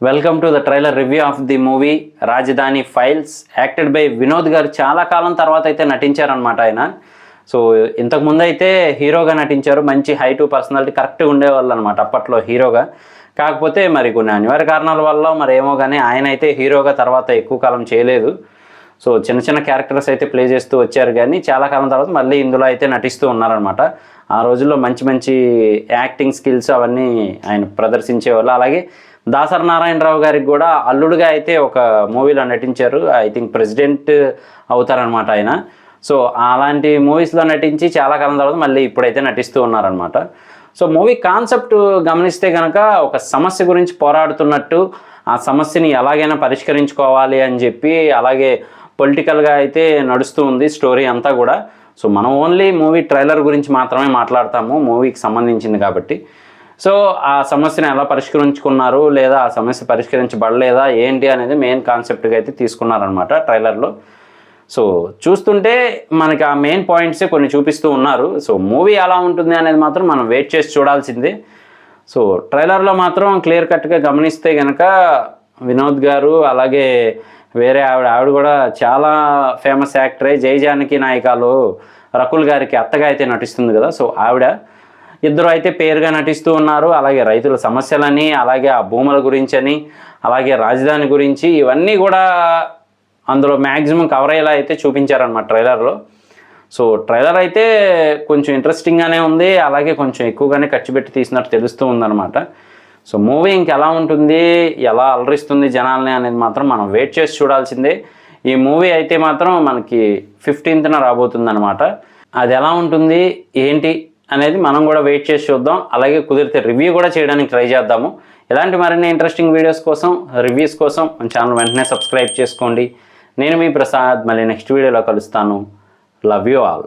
Welcome to the trailer review of the movie రాజధాని files, acted by Vinod గారు. చాలా కాలం తర్వాత అయితే నటించారనమాట ఆయన. సో ఇంతకుముందు అయితే హీరోగా నటించారు. మంచి హైటు, పర్సనాలిటీ కరెక్ట్గా ఉండేవాళ్ళు అనమాట అప్పట్లో హీరోగా. కాకపోతే మరి కొన్ని అనివార్య కారణాల వల్ల మరి ఏమో కానీ ఆయన అయితే హీరోగా తర్వాత ఎక్కువ కాలం చేయలేదు. సో చిన్న చిన్న క్యారెక్టర్స్ అయితే ప్లే చేస్తూ వచ్చారు, కానీ చాలా కాలం తర్వాత మళ్ళీ ఇందులో అయితే నటిస్తూ ఉన్నారనమాట. ఆ రోజుల్లో మంచి మంచి యాక్టింగ్ స్కిల్స్ అవన్నీ ఆయన ప్రదర్శించేవాళ్ళు. అలాగే దాసరి నారాయణరావు గారికి కూడా అల్లుడుగా అయితే ఒక మూవీలో నటించారు. ఐ థింక్ ప్రెసిడెంట్ అవుతారనమాట ఆయన. సో అలాంటి మూవీస్లో నటించి చాలా కాలం తర్వాత మళ్ళీ ఇప్పుడైతే నటిస్తూ ఉన్నారనమాట. సో మూవీ కాన్సెప్ట్ గమనిస్తే కనుక ఒక సమస్య గురించి పోరాడుతున్నట్టు, ఆ సమస్యని ఎలాగైనా పరిష్కరించుకోవాలి అని చెప్పి, అలాగే పొలిటికల్గా అయితే నడుస్తూ ఉంది స్టోరీ అంతా కూడా. సో మనం ఓన్లీ మూవీ ట్రైలర్ గురించి మాత్రమే మాట్లాడతాము, మూవీకి సంబంధించింది కాబట్టి. సో ఆ సమస్యను ఎలా పరిష్కరించుకున్నారు, లేదా ఆ సమస్య పరిష్కరించబడలేదా ఏంటి అనేది మెయిన్ కాన్సెప్ట్గా అయితే తీసుకున్నారనమాట ట్రైలర్లో. సో చూస్తుంటే మనకి ఆ మెయిన్ పాయింట్సే కొన్ని చూపిస్తూ ఉన్నారు. సో మూవీ ఎలా ఉంటుంది అనేది మాత్రం మనం వెయిట్ చేసి చూడాల్సిందే. సో ట్రైలర్లో మాత్రం క్లియర్ కట్గా గమనిస్తే కనుక వినోద్ గారు, అలాగే వేరే ఆవిడ కూడా చాలా ఫేమస్ యాక్టరే, జై జానకి నాయకాలో రకుల్ గారికి అత్తగా అయితే నటిస్తుంది కదా. సో ఆవిడ ఇద్దరు అయితే పేరుగా నటిస్తూ ఉన్నారు. అలాగే రైతుల సమస్యలని, అలాగే ఆ భూముల గురించి అని, అలాగే రాజధాని గురించి, ఇవన్నీ కూడా అందులో మ్యాక్సిమం కవర్ అయ్యేలా అయితే చూపించారనమాట ట్రైలర్లో. సో ట్రైలర్ అయితే కొంచెం ఇంట్రెస్టింగ్గానే ఉంది, అలాగే కొంచెం ఎక్కువగానే ఖర్చు పెట్టి తీసినట్టు తెలుస్తూ ఉందన్నమాట. సో మూవీ ఇంకెలా ఉంటుంది, ఎలా అలరిస్తుంది జనాల్ని అనేది మాత్రం మనం వెయిట్ చేసి చూడాల్సిందే. ఈ మూవీ అయితే మాత్రం మనకి 15న రాబోతుందన్నమాట. అది ఎలా ఉంటుంది ఏంటి అనేది మనం కూడా వెయిట్ చేసి చూద్దాం. అలాగే కుదిరితే రివ్యూ కూడా చేయడానికి ట్రై చేద్దాము. ఇలాంటి మరిన్ని ఇంట్రెస్టింగ్ వీడియోస్ కోసం, రివ్యూస్ కోసం మన ఛానల్ వెంటనే సబ్స్క్రైబ్ చేసుకోండి. నేను మీ ప్రసాద్, మళ్ళీ నెక్స్ట్ వీడియోలో కలుస్తాను. Love you all.